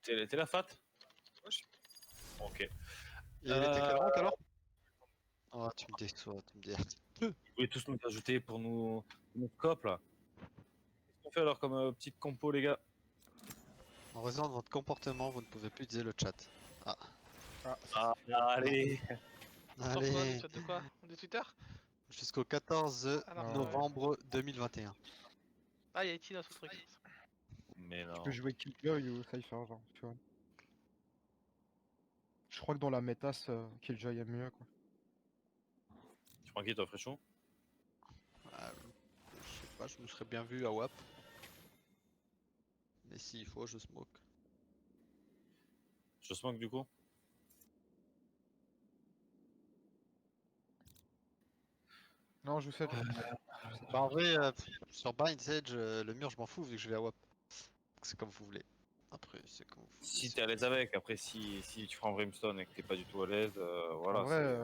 T'es la fat? Ok. Et il était quel rank alors? Oh, tu me déçois, tu me dis. Vous pouvez tous nous ajouter pour nous scopes là. Qu'est-ce qu'on fait alors comme petite compo, les gars? En raison de votre comportement, vous ne pouvez plus utiliser le chat. Ah. Ah, allez. Sur quoi? Le Allez, chat de quoi? De Twitter? jusqu'au 14 Ah non, novembre 2021. Ah, y'a Eti dans ce truc. Mais Tu non. peux jouer Killjoy ou Cypher, genre, tu vois. Je crois que dans la métasse, Killjoy est mieux, quoi. Tu prends qui, toi, Fréchon? Je sais pas, je me serais bien vu à WAP. Mais s'il faut, je smoke. Je smoke du coup? Non, je vous sais. Bah en vrai, sur Bind Edge, le mur, je m'en fous vu que je vais à WAP. C'est comme vous voulez. Après, c'est comme vous voulez. Si t'es à l'aise avec, après si tu prends Brimstone et que t'es pas du tout à l'aise, voilà. En vrai,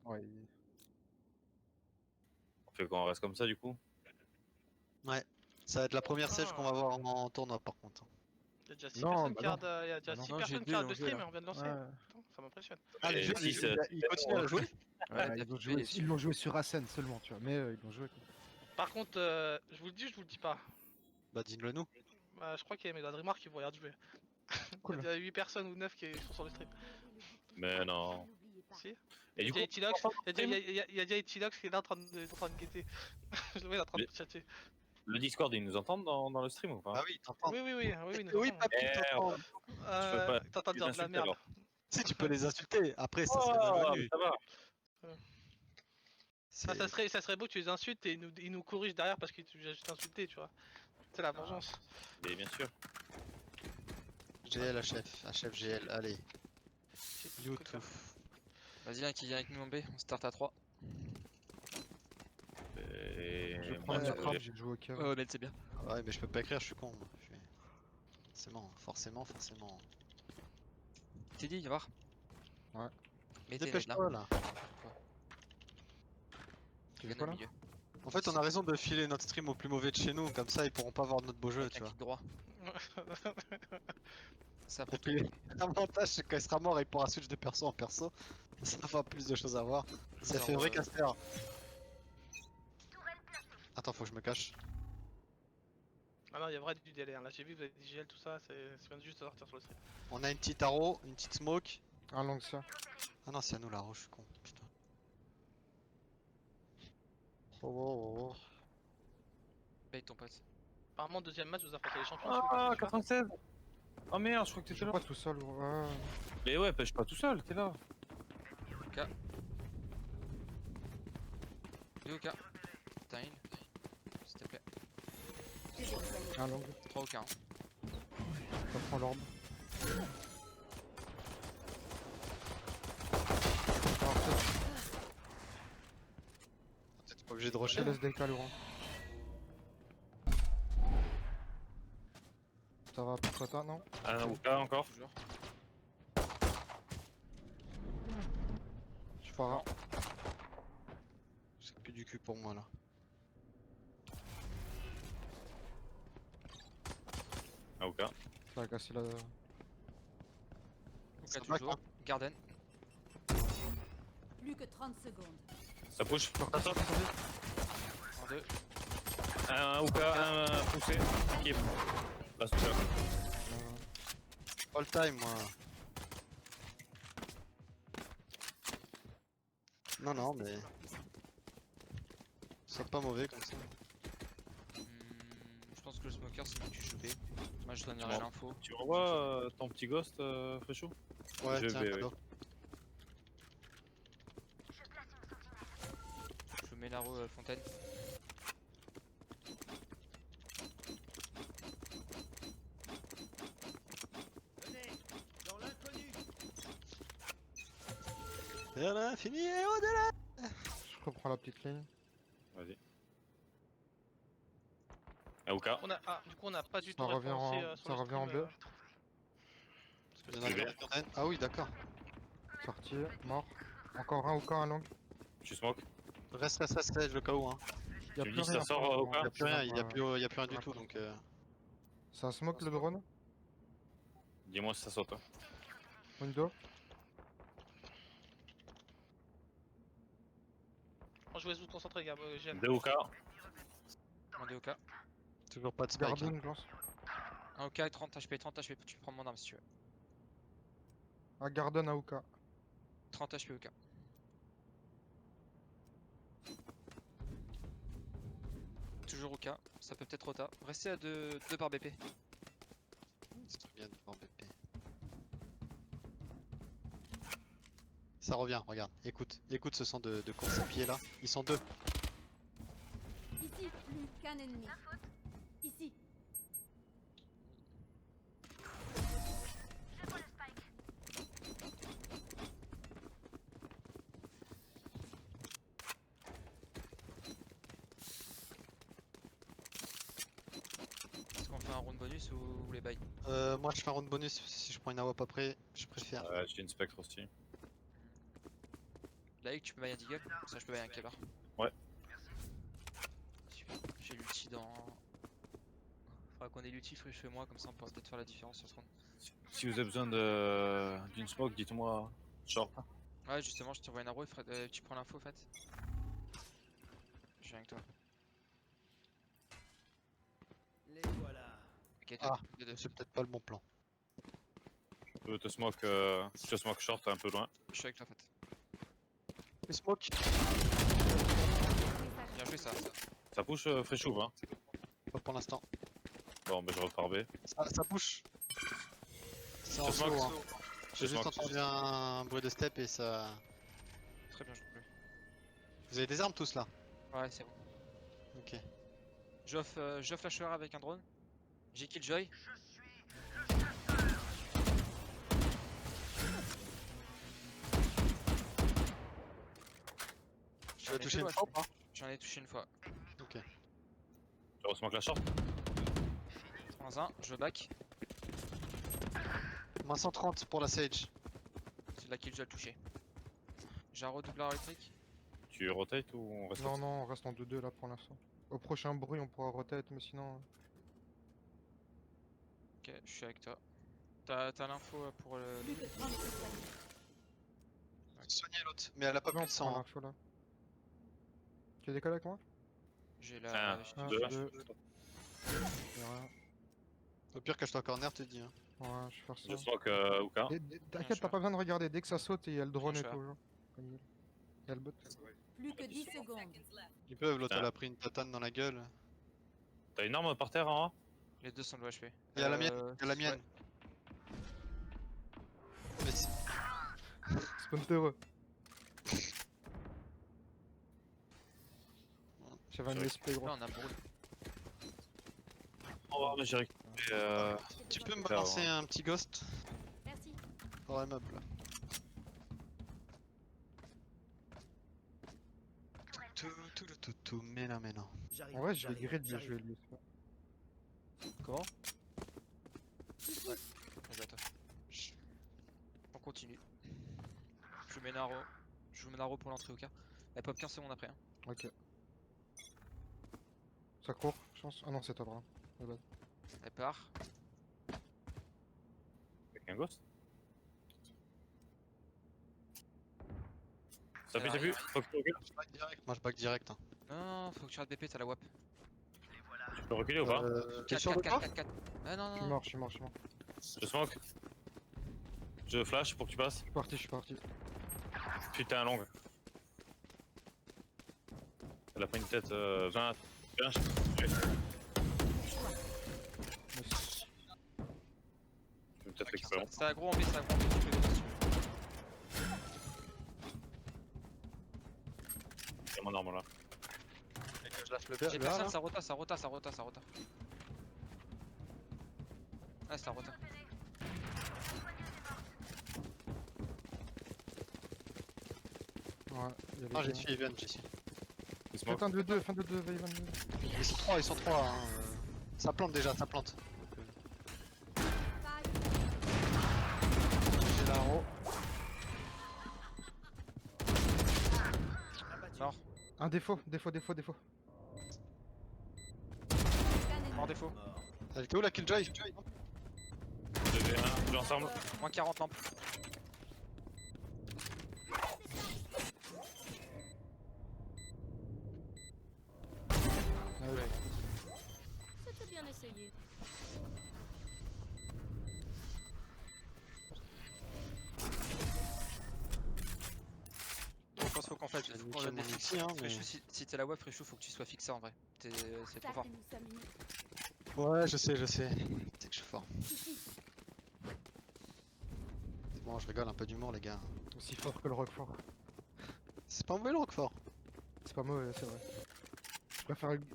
ouais, On fait qu'on reste comme ça du coup? Ouais. Ça va être la première sèche qu'on va voir en tournoi par contre. Y'a déjà 6 Non, personnes bah qui non. regardent, y'a déjà Non. 6 Non, personnes j'ai qui deux, regardent le ils ont stream joué, et on vient de lancer. ouais. Putain, ça m'impressionne. Ah, les Et jeux, si, ils continuent à jouer? Ouais, ils l'ont joué sur Asen seulement, tu vois, mais ils l'ont joué. Quoi. Par contre, je vous le dis, je vous le dis pas. Bah dis-le nous. Bah, je crois qu'il y a mes Dreamar qui vont regarder jouer. Cool. Il y a 8 personnes ou 9 qui sont sur le stream. Mais non. Si. Et du coup, Etilox, il y a déjà Etilox qui est là en train de guetter. Je le vois, il est en train de chatter. le Discord, ils nous entendent dans le stream ou pas? Ah oui, t'entends. Oui, nous Oui, entendons. papy, t'entends. pas T'entends dire de la insulter, merde. alors. Si tu peux les insulter, après ça serait Oh, malvenu. ça va. Ah, ça serait beau que tu les insultes et ils nous corrigent derrière parce qu'ils t'ont juste insulté, tu vois. C'est la vengeance. Mais bien sûr. GL HF GL, allez. YouTube. Vas-y, un qui vient avec nous en B, on start à 3. Et Je moi, prends je la voulais- frappe, j'ai joué au cœur. Ouais, mais c'est bien. Ouais, mais je peux pas écrire, je suis con. Forcément. T'es dit, viens voir. Ouais. Mais t'es là. Dépêche-toi là. Tu Viens fais quoi au là milieu. En fait, on a raison de filer notre stream au plus mauvais de chez nous, comme ça ils pourront pas voir notre beau jeu, Avec tu un vois. clic droit. Ça Et pour puis, l'avantage c'est quand il sera mort, il pourra switch de perso en perso. Ça fera plus de choses à voir. Ça fait vrai caster. Attends, faut que je me cache. Ah non, il y a vrai du délai. Là, j'ai vu, vous avez dit GL, tout ça, c'est vient juste de sortir sur le stream. On a une petite arrow, une petite smoke. Un long ça. Ah non, c'est à nous la roche, je suis con. Putain. Oh. paye ton pote. Apparemment, deuxième match, vous affrontez les champions. Ah, celui qui 96. Oh merde, je crois que Je t'étais suis là. pas tout seul, gros. Ouais. Mais ouais, pêche pas tout seul, t'es là. Deux au cas. T'as une. S'il te plaît. Un long. 3 au cas. Ça prend l'orbe. T'es pas obligé de Je rusher. te laisse DK, Laurent. Ça va pour toi, non? Un ou pas encore. Toujours. Je pars. C'est plus du cul pour moi là. Un ou pas. Ça va casser la. Au Ça cas va, toujours. Garden. Plus que 30 secondes. Ça push. En 2. Un ou pas, un poussé. Qui Là, c'est ça. All time moi. Non mais. Sois pas mauvais comme ça. Je pense que le smoker c'est mieux que tu joues B. Moi je donnerai Bon. l'info. Tu revois ton petit ghost, Fréchot? Ouais, Je tiens, vais, cadeau. Je mets l'arrow fontaine. Vers l'infini et au-delà. Je reprends la petite ligne. Vas-y. Un ou pas. Du coup, on n'a pas du Ça tout revient en- référencé sur ça le revient en stream, bleu. parce que Il y en a Je vais. qui ont fontaine. Ah oui, d'accord. Sorti, mort. Encore un ou un long. Tu smoke. Reste le cas où hein. Y'a Tu plus dis ça rien. sort pour au moi. cas Y'a plus rien, y'a plus rien du tout donc. Ça smoke le drone? Dis-moi si ça saute. Hein. Window. Je vais vous concentrer, gars. J'aime. DOK. Un DOK. Toujours pas de spike. Garden, Hein. je lance. Un OK, 30 HP, 30 HP. Tu peux prendre mon arme si tu veux. Ah, Garden à Oka. 30 HP OK. Toujours OK. Ça peut peut-être rota. Restez à 2 par BP. C'est très bien devant BP. Ça revient, regarde. Écoute ce son de course à pied là. Ils sont deux. Ici, plus qu'un ennemi. Ici. Est-ce qu'on fait un round bonus ou vous les bail? Moi je fais un round bonus si je prends une AWP après, je préfère. J'ai une spectre aussi. Like, tu peux bailler un Deagle, ça je peux bailler un Kabar. Ouais. Super. J'ai l'ulti dans. Faudra qu'on ait l'ulti free chez moi, comme ça on pourra peut-être faire la différence sur ce round. Si vous avez besoin d'une smoke, dites-moi short. Ouais, justement, je t'envoie une arrow, tu prends l'info en fait. Je viens avec toi. Les voilà. Ok, Ah, deux, deux. c'est peut-être pas le bon plan. Je te smoke short un peu loin. Je suis avec toi en fait. Les smoke. Bien joué ça. Ça push Fréchouve hein. Pas pour l'instant. Bon, ben je repars B. Ça push. C'est en Je slow smoke. hein. J'ai juste entendu un bruit de step et ça... Très bien joué. Vous avez des armes tous là? Ouais, c'est bon. Ok. J'offre flasher avec un drone. J'ai kill Joy. Tu vas toucher une fois ou pas? J'en ai touché une fois. Ok. Je resmoke la short. Prends un, je back. Moins 130 pour la Sage. C'est de la kill, je dois le toucher. J'ai un redoubleur électrique. Tu rotate ou on reste Non, non, on reste en 2-2 là pour l'instant. Au prochain bruit, on pourra rotate, mais sinon. Ok, je suis avec toi. T'as l'info pour le. Plus que 30 secondes. Soignez l'autre, mais elle a pas Non, plus on de prend 100. Hein. l'info là. Tu as décollé avec moi? J'ai la. Un, Ah, deux. deux. Ouais, Au pire, cache-toi en corner, te dis. Hein. ouais, je vais faire ça. Je smoke Ouka. T'inquiète, t'as pas besoin de regarder. Dès que ça saute, il y a le drone et Bien tout. sûr. Genre. Comme il y a le bot. Plus que 10 secondes. Ils peuvent, l'autre Putain. elle a pris une tatane dans la gueule. T'as une arme par terre en haut? Les deux sont de HP. Il y a la mienne, il y a la mienne. Mais c'est- Spawner. J'avais un SP gros. Là, on a brûlé. Au revoir, mais j'ai récupéré. Tu peux me Faire, balancer un petit ghost Merci. pour un meuble là. Tout, mais non. J'arrive. En vrai, je vais j'arrive, grid, je j'arrive. vais lui. Comment? Vas-y à toi. On continue. Je mets Naro. Je vous mets Naro pour l'entrée au cas. Elle pop 15 secondes après. Hein. Ok. Ça court, je pense. Ah non, c'est top, hein. My bad. Elle part. Avec un ghost. Ça Elle fait, arrive. Faut que tu recules. Moi je back direct. Hein. Non, faut que tu rates BP, t'as la WAP. Tu peux reculer ou pas? T'es 4, sûr 4, de 4, toi 4, 4. Ah non, Je suis non, non. mort, je suis mort, je suis mort. Je smoke. Je flash pour que tu passes. Je suis parti. Putain, un long. Elle a pris une tête 20. Bien, Mais je vais peut-être récupérer. C'est aggro en B, c'est aggro en B. Tu peux les si tu veux. Il y a mon arme là. Je lâche le J'ai verre personne, là. ça rota. Ah, ça rota. Ouais, il y a les Ah, j'ai deux. tué Evan, j'ai tué. Il smoke. Fin de 2, fin de 2, va Ivan. Ils sont 3, hein. Ça plante déjà, ça plante. J'ai l'arrow. Abattu. Mort. Un défaut. Mort défaut. Mort. Elle était où la Killjoy? 2v1. Jouer ensemble. Moins 40 lampes. Ah ouais. C'était bien essayé. Je pense faut qu'on fasse. J'ai Faut niqué qu'on donne des mon fixes. outil, hein, mais- Si t'es la WAF, Fréchou, faut que tu sois fixé en vrai. C'est trop fort. Sacrez-nous 5 minutes. Ouais, je sais. C'est que je suis fort. Ici. C'est bon, je rigole un peu d'humour, les gars. Aussi fort que le Roquefort. C'est pas mauvais le Roquefort. C'est pas mauvais, c'est vrai.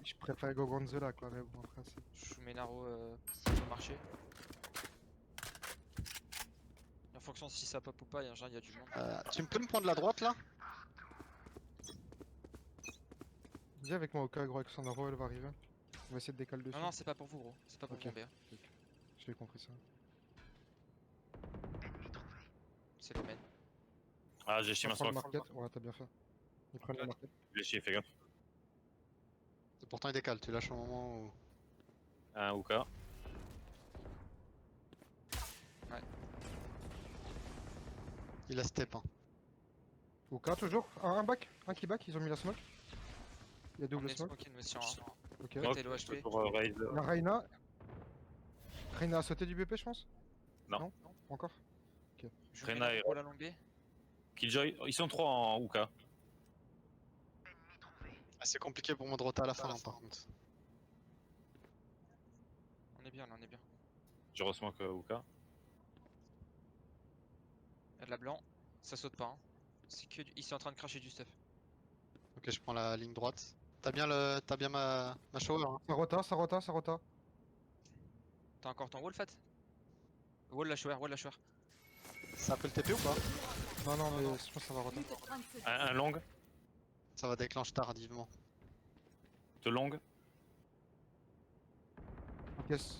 Je préfère Gorgonzola quoi, mais bon après c'est... Je mets Naro au marché. En fonction de si ça pop ou pas, il y a du monde. Tu peux me prendre la droite là? Viens avec moi au cas, gros, avec son elle va arriver. On va essayer de décaler dessus. Non, non, c'est pas pour vous, gros. C'est pas pour Ok. tomber. Hein. J'ai compris ça. C'est le main. Ah, j'ai chié ma On prend le smoke. market, ouais t'as bien fait. Ils prennent le market. J'ai chié, fais gaffe. Pourtant il décale, tu lâches au moment où... Un Ouka. Il a step. Hein. Au cas toujours, un back, un qui back, ils ont mis la smoke. Il y a On double est smoke. smoke, il nous tient. Hein. Ok. Ouais. t'es low HP. Pour raise. La Reyna. Reyna a sauté du BP je pense. Non. Pas encore. Je Reyna mets et- Naro la longue B. Killjoy, ils sont 3 en Ouka. Ah, c'est compliqué pour moi de rota à la fin, hein, par contre. On est bien, là, on est bien. Je resmoke Ouka. Il y a de la blanc. Ça saute pas. Hein. C'est que ils sont en train de cracher du stuff. Ok, je prends la ligne droite. T'as bien ma shower, hein. Ça rota. T'as encore ton wall, Fat? Wall la shower. Ça peut le TP ou pas? Non, mais je pense que ça va rota. Plus que 30 secondes. Un long. Ça va déclencher tardivement. De long. Yes.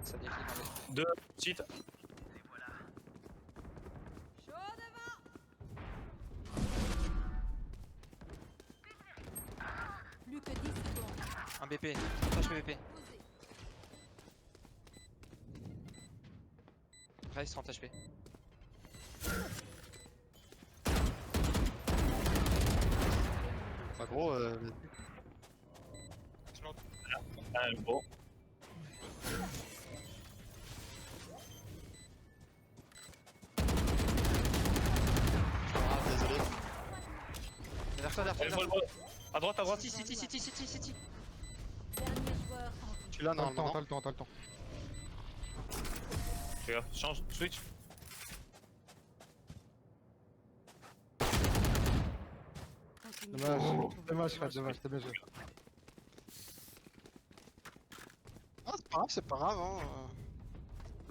Ça décline dans les... 2. Cheat. Chaud devant. Plus que 10 secondes. Un BP. 30 HP BP. Posez. Raise 30 HP. Bah gros, Un gros. ah, désolé. Derrière toi, derrière toi, Eh, derrière vol. À droite, à droite. City. Dernier joueur en vie. Tu l'as T'as le temps, normalement. t'as le temps, t'as le temps. Fais gaffe. Change. Switch. Continue. Dommage, Fred, dommage, t'as bien joué. Ah, c'est pas grave, hein.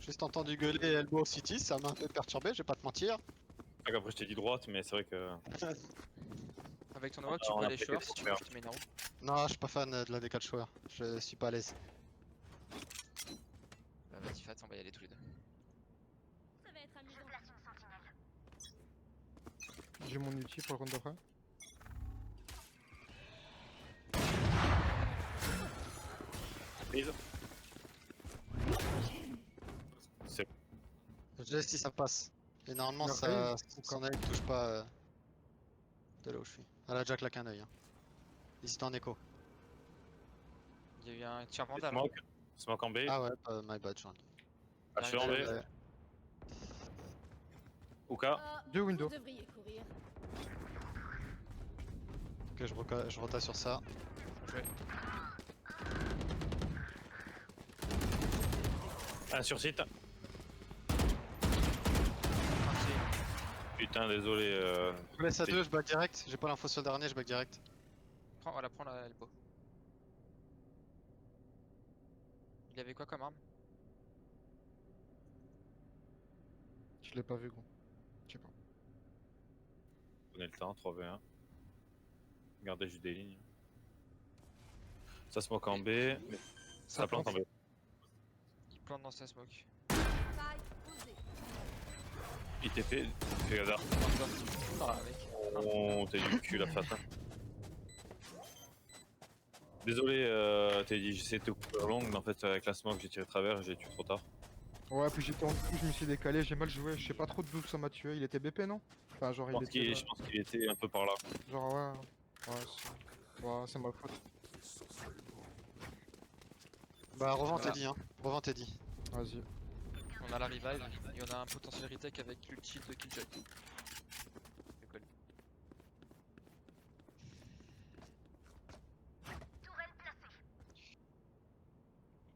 Juste entendu gueuler Elbow City, ça m'a un peu perturbé, je vais pas te mentir. Après, je t'ai dit droite, mais c'est vrai que. Avec ton Naro, tu on vois a les fait showers des si tu super. veux, je te mets Naro. Non, je suis pas fan de la décale shower. Je suis pas à l'aise. Bah, vas-y, Fat, on va y aller tous les deux. Ça va être amusant. J'ai mon ulti pour le round d'après. Prise. C'est Je laisse si ça passe. Et normalement, Mais ça, après, son œil touche pas de là où je suis. Elle a déjà claqué un œil. Hein. Hésite en écho. Il y a eu un tir vandal. Hein. smoke. Smoke en B. Ah ouais, my bad, j'en ai. Ah, je suis en B. Ouais. Ouka. Deux windows. Vous devriez courir. Ok, je rota sur ça. Un sur site. Parti. Putain, désolé. Je laisse à C'est- deux, je back direct. J'ai pas l'info sur le dernier, je back direct. Prends la elbow. Il avait quoi comme arme? Je l'ai pas vu, gros. Je sais pas. Prenez le temps, 3v1. Gardez juste des lignes. Ça smoke en B. Mais ça plante en B. Il plante dans sa smoke. Taille posée. ITP. Fais gaffe. Ah, mec. Oh, t'es du cul la fata. Désolé, t'as dit j'essaie de te couper longue, mais en fait avec la smoke j'ai tiré travers et j'ai tué trop tard. Ouais, puis j'étais en dessous, je me suis décalé, j'ai mal joué, je sais pas trop d'où ça m'a tué. Il était BP, non? Enfin, genre, il était. Je pense qu'il était un peu par là. Genre, ouais, c'est ma faute. Bah, revends Voilà. Teddy, hein. Revends Teddy. Vas-y. On a la revive et on a un potentiel retake avec l'ulti de Killjoy. C'est cool.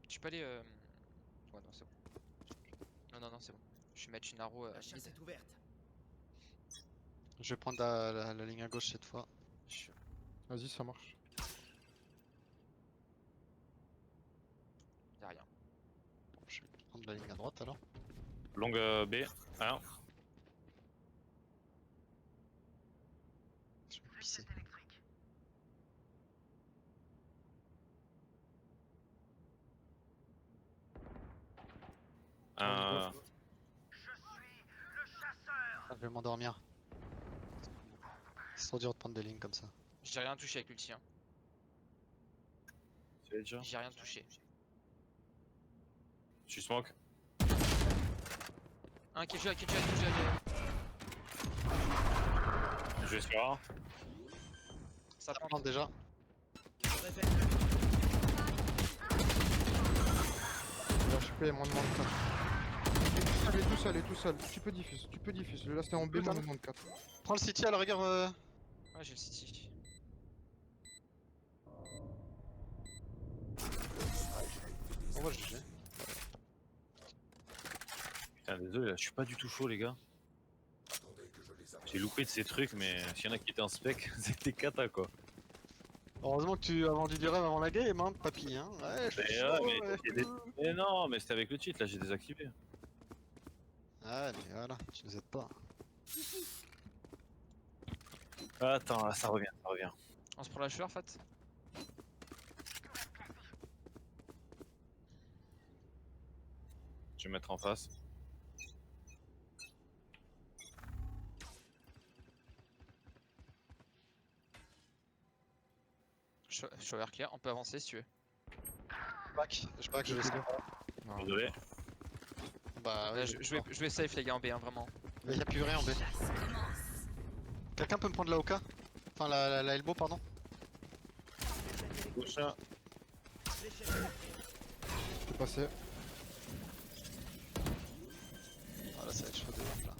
Tu peux aller. Ouais, non, c'est bon. Non, c'est bon. Je vais mettre une arrow La chasse mid. est ouverte. Je vais prendre la ligne à gauche cette fois. Vas-y, ça marche. Y'a rien. Je vais prendre la ligne à droite alors. Longue B. 1. Je vais pisser. Un. Ah, je vais m'endormir. C'est trop dur de prendre des lignes comme ça. J'ai rien touché avec l'ulti. Hein. C'est déjà. J'ai rien touché. Tu smoke. Un Killjoy. Je vais sur A. Ça Ça plante. plante déjà. Répète. Il a HP, moins de 4. Il est tout seul. Tu peux diffuse. Le last est en B, moins de 4. Prends le city à la rigueur. Ouais, j'ai le city. On va GG. Putain, désolé, là, je suis pas du tout chaud, les gars. J'ai loupé de ces trucs, mais s'il y en a qui étaient en spec, c'était cata quoi. Heureusement que tu as vendu du rêve avant la game, hein, papy. Hein. Ouais, je suis Mais, chaud, ouais, ouais. mais non, mais c'était avec le cheat, là, j'ai désactivé. Ah, mais voilà, tu nous aides pas. Attends, là, ça revient. On se prend la sueur, en fait. Je vais mettre en face. Je suis over clear. On peut avancer si tu veux. Je back, je vais savoir. Désolé. Bah, ouais, Je vais safe, les gars, en B, hein, vraiment. Mais y'a plus rien en B. Quelqu'un peut me prendre la Oka? Enfin, la elbow, pardon. Gauche. C'est passé. Ah là, ça va être chaud de ouf là.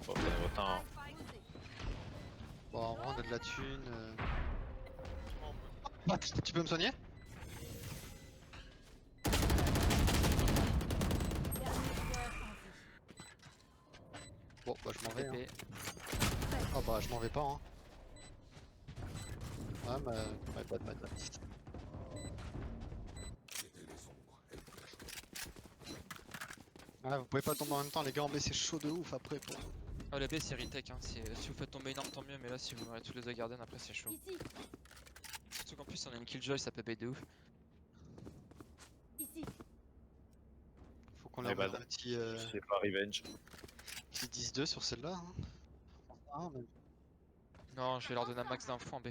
Bon, prenez votre temps. Bon, en vrai, on a de la thune. Ah, tu peux me soigner? Bon, bah, je m'en vais. Hein. TP. Ah, bah, je m'en vais pas. Hein. Ouais, my bad. Ah, vous pouvez pas tomber en même temps, les gars, en B c'est chaud de ouf après quoi. Oh, la B, c'est retake. Hein. Si vous faites tomber une arme, tant mieux. Mais là, si vous meurez tous les deux garden, après, c'est chaud. Ici, Surtout qu'en plus, on a une Killjoy, ça peut bait de ouf. ici. Faut qu'on My leur mette bad. un petit C'est pas revenge. 10-2 sur celle-là. Hein. Ah, mais... Non, je vais leur donner un max d'infos en B.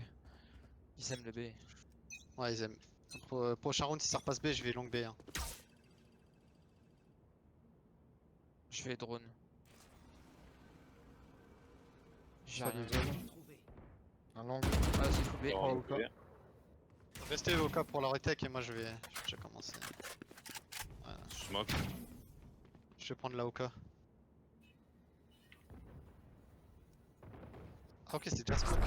Ils aiment le B. Ouais, ils aiment. Prochain round, si ça repasse B, je vais long B. Hein. Je vais drone. J'ai Ça rien. nous aide. Trouvé. Un long. Ah, c'est full B. Bon, ok. ok. Restez au cas pour la retake et moi je vais déjà commencer. Smoke. Je vais prendre la Oka. Ah ok c'est déjà smoke.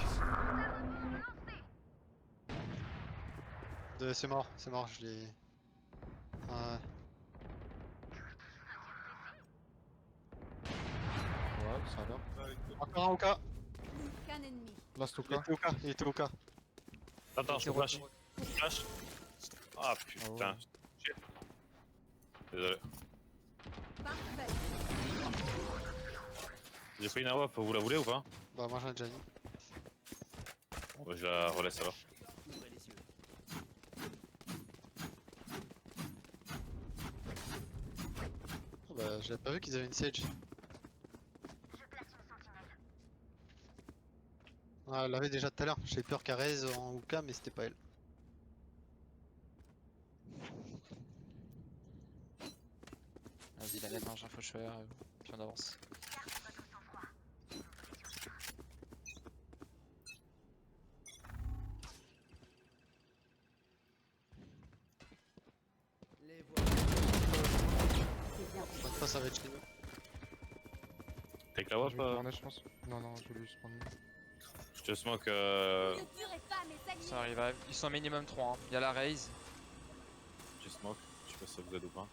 C'est mort, je l'ai... Ouais. Ouais, ça va. Encore un Oka. Qu'un ennemi. Last Il Oka. était Oka, il était Oka. Attends, je te flash. Flash. Ah putain. ouais. Shit. Désolé. Parfait. J'ai pris une AWP, vous la voulez ou pas? Bah moi j'en ai déjà une. Bon, bah, je la relaisse alors. Ouvrez les yeux. Oh, bah j'avais pas vu qu'ils avaient une Sage. Ah, elle l'avait déjà tout à l'heure, j'ai peur qu'elle raise en Oka mais c'était pas elle. Vas-y, la net, j'ai un faucheur, puis on avance. Les voilà. C'est bien. Bonne fois, ça va être chez nous. Take la Je wap, vais tourner, je pense. Non, je vais juste prendre. je te smoke. Ne tuerez pas mes alliés. Ça revive. Ils sont minimum 3. Il y a la raise. J'ai smoke. Je sais pas si ça vous aide ou pas.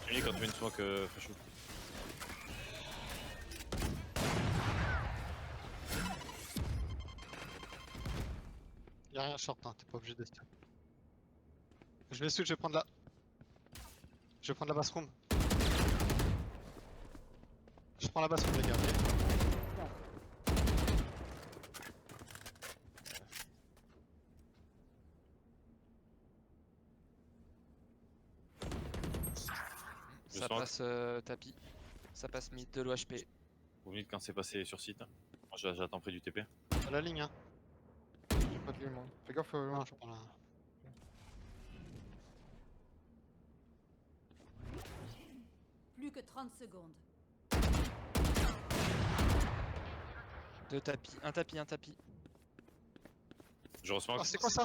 Jimmy, quand tu mets une smoke, fais chaud. Y'a rien short, hein, t'es pas obligé de stun. Je vais switch, je vais prendre la. Je vais prendre la basse room. Je prends la basse room, les gars. Je Ça smoke. passe tapis. Ça passe mid de l'OHP. Vous venez quand c'est passé sur site. Moi j'attends près du TP. À la ligne, hein. J'ai pas de lui, moi. Fais gaffe, Non, je prends la. Plus que 30 secondes. Deux tapis. Un tapis, un tapis. Je resmoke. Oh, c'est quoi ça?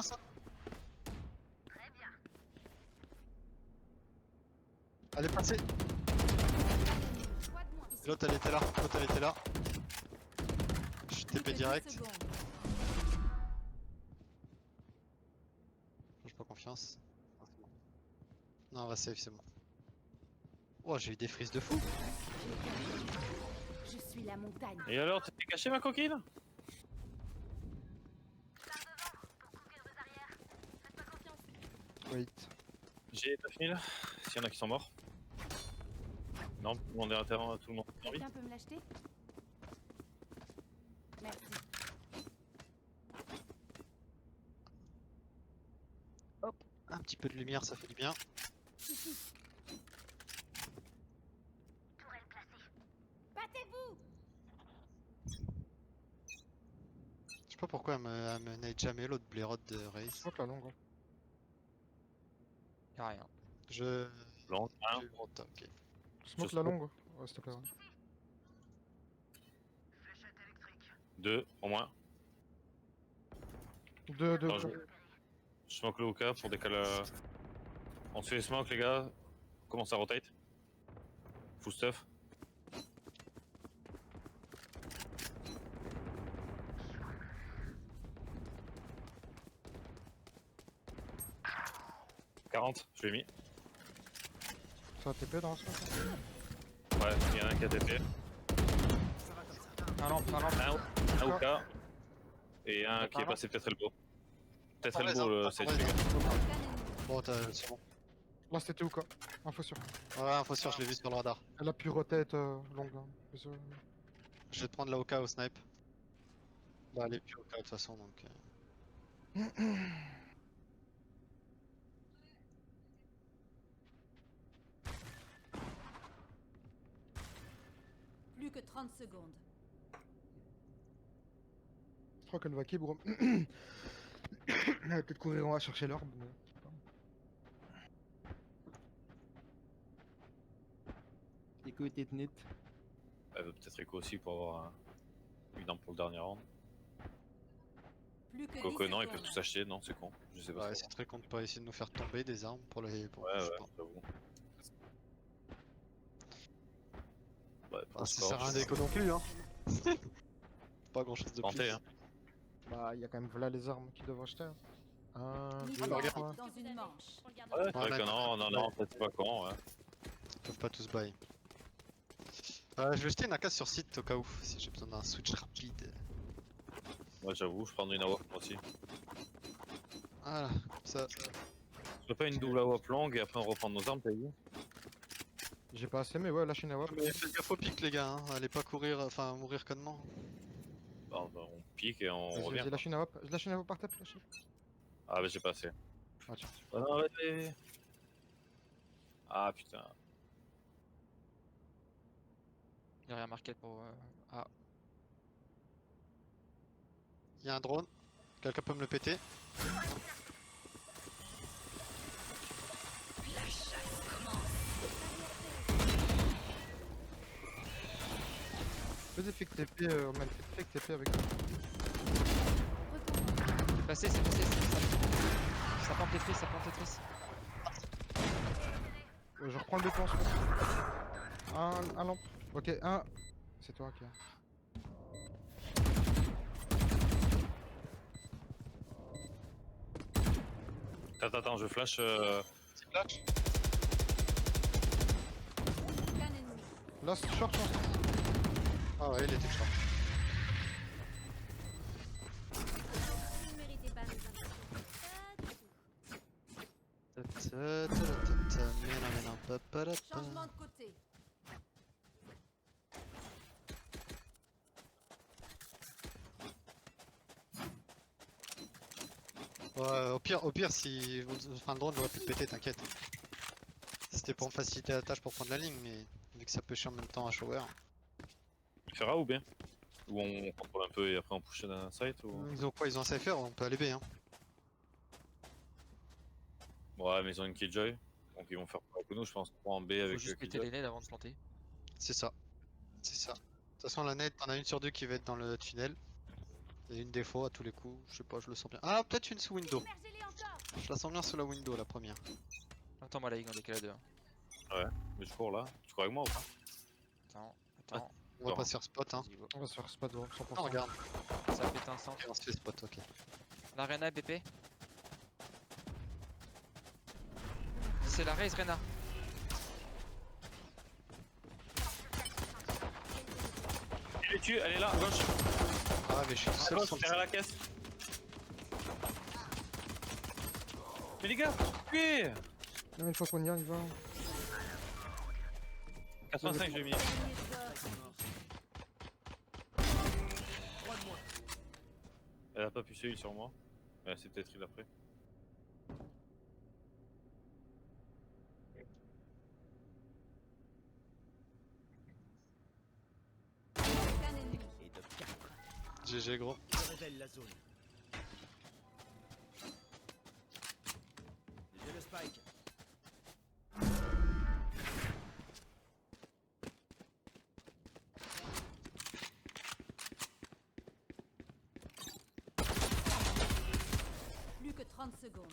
Elle est passée. Quoi de moins ici? L'autre, elle était là. L'autre, elle était là. Je suis Plus que TP 10 direct. secondes. J'ai pas confiance. Non, on va save, c'est bon. Oh, j'ai eu des frises de fou. Je suis la montagne. Et alors, t'es caché ma coquine? Wait. J'ai 9000. S'il y en a qui sont morts. Non, tout le monde est à terrain, tout le monde est en vie. Quelqu'un peut me l'acheter? Merci. Un petit peu de lumière, ça fait du bien. Battez-vous! Je sais pas pourquoi elle me nade jamais l'autre blairotte de race. Smoke la longue. Y'a rien. Je. Blanc, hein. j'ai eu honte, ok. Smoke Je la smoke. longue. Ouais, s'il te plaît. Ouais. 2 au moins. Deux. Attends, je smoke le Hoka pour décaler. On se fait les smoke les gars. Commence à rotate. Full stuff. « 40, je l'ai mis. Ça a TP dans ce smoke. Ouais, il y en a un qui a TP. Ça va comme ça. Un lampe, un lampe. Un Hoka. Et un qui est passé peut-être elbow. Peut-être Attends, elbow le attends, sage attends, les gars. Aucun ennemi. Bon, c'est bon. Là, c'était où quoi? Info sûr. Ouais, info sûr, je l'ai vu sur le radar. Elle a pu rotate longue. Hein. Désolé. Je vais te prendre la Oka au snipe. Bah, elle est plus Oka de toute façon donc. Plus que 30 secondes. Je crois qu'elle va qui, bro? Elle va peut-être courir en A chercher l'orbe. Mais... Echo était net. Elle veut peut-être écho aussi pour avoir une arme pour le dernier round. Plus que 10 Quoique non, ils peuvent secondes. tous acheter, non, c'est con. Je sais pas. Ouais, trop. c'est très con de pas essayer de nous faire tomber des armes pour les. Pour, Ouais, je sais ouais, pas. j'avoue. Ouais, pour Ah, le ça score, sert à rien je sais d'écho non plus, hein. Pas grand chose de Tenter, plus. hein. Bah, il y a quand même là les armes qu'ils doivent acheter. 1, Mise 2, en regarde. 3. dans une manche. Ouais, c'est vrai Ouais, que non, en fait, c'est pas con, ouais. Ils peuvent pas tous buy. Je vais jeter une AK sur site au cas où, si j'ai besoin d'un switch rapide. Moi, j'avoue, je prends une AWP moi aussi. Voilà, comme ça. Je fais pas une double AWP longue et après on reprend nos armes, t'as dit? J'ai pas assez, mais ouais, lâche une AWP. Mais faites gaffe au pic, les gars, hein. Allez pas courir, enfin mourir connement. Bah, on pique et on Vas-y, revient. vas-y, lâche une AWP. Je lâche une AWP par tête, lâche. Ah, bah j'ai pas assez. Ah, tiens. Ah non, arrêtez. Ah putain. Y'a rien marqué pour. Ah, Y'a un drone. Quelqu'un peut me le péter? Fais des fake TP, Roman, fais des fake TP avec toi. Retourne. C'est passé, ça plante Tetris, ça plante Tetris. Je reprends le dépense. Un lampe. Ok, un. C'est toi, ok. Attends, je flash. C'est flash. Aucun ennemi. Last short, short. Ah ouais, il était short. Vous ne méritez pas mes intentions. Pas du tout. Changement de côté. Ouais, au pire, si enfin, le drone aurait pu te péter, t'inquiète. C'était pour me faciliter la tâche pour prendre la ligne, mais vu que ça peut chier en même temps à shower. Fera ou bien? Ou on contrôle un peu et après on push d'un site ou... Ils ont quoi? Ils ont un cypher, on peut aller B hein. Ouais, mais ils ont une Killjoy. Donc ils vont faire pareil que nous, je pense. 3 en B Faut avec juste péter Killjoy. les nades avant de planter. C'est ça. C'est ça. De toute façon, la net, t'en as une sur deux qui va être dans le tunnel. Et une défaut à tous les coups, je sais pas, je le sens bien. Ah, peut-être une sous window. Immergez-les encore. Je la sens bien sous la window, la première. Attends-moi la ligne, on décale à 2. Mais je cours là. Tu cours avec moi ou pas? Attends. On va pas se faire spot hein. Vas-y, go. On va se faire spot 100%. Ah, regarde. Ça a pété un centre. Ok, on se fait spot, ok. L'Arena BP. C'est la raise Rena. Elle est tue, elle est là, à gauche. Ah, mais je suis tout À seul gauche, sur le derrière la caisse. Mais les gars, oui. Non, une fois qu'on y est, on y va. 85 j'ai mis. Premier score. Trois de moins. Elle a pas pu heal sur moi. Mais elle s'est peut-être heal après. Aucun ennemi. Et de 4. GG gros. Je révèle la zone. J'ai le spike. Plus que 30 secondes.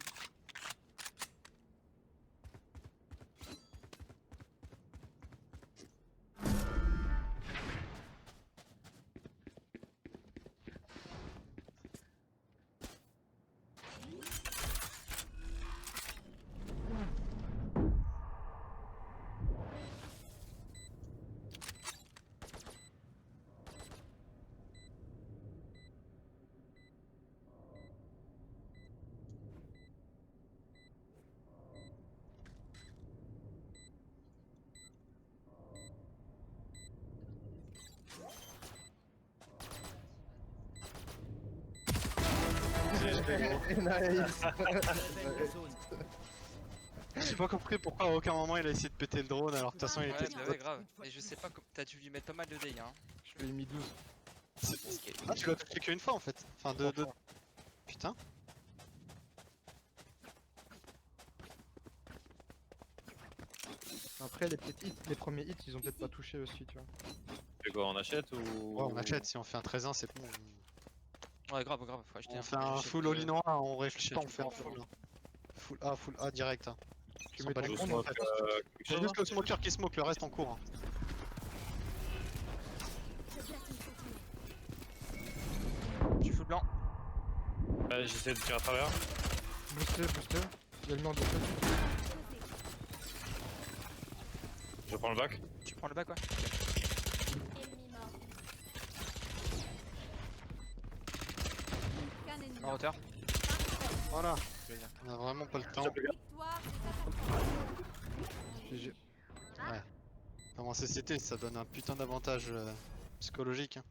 Nice. Je révèle la zone. J'ai pas compris pourquoi à aucun moment il a essayé de péter le drone alors que de toute façon il Ouais, était bah spot. ouais, grave. Et je sais pas, t'as dû lui mettre pas mal de dégâts. Hein. Je lui ai mis 12. Ah, tu l'as touché qu'une fois en fait. Enfin, deux. Putain. Après, les petits hits, les premiers hits, ils ont peut-être pas touché aussi, tu vois. Tu fais quoi, on achète ou... Ouais, on achète. Si on fait un 13-1, c'est bon. Ouais, grave, faut acheter On un fait truc, un j'achète, full all-in-one, on réfléchit pas, on j'achète fait un une full. Full A direct. Hein. Tu Sans mets pas ton les drone, coups, en en fait. fait. quelque J'ai chose, juste le smoker qui smoke, le reste en cours. Hein. Je place une sentinelle. Tu full blanc. J'essaie de tirer à travers. Booster. Il y a le mur de fait. Posé. Je prends le bac. Tu prends le bac, ouais. Ennemi mort. Aucun ennemi. En hauteur. Voilà. On a vraiment pas le temps. Victoire des attaquants. GG. Ouais. Comment CCT, ça donne un putain d'avantage psychologique. Hein.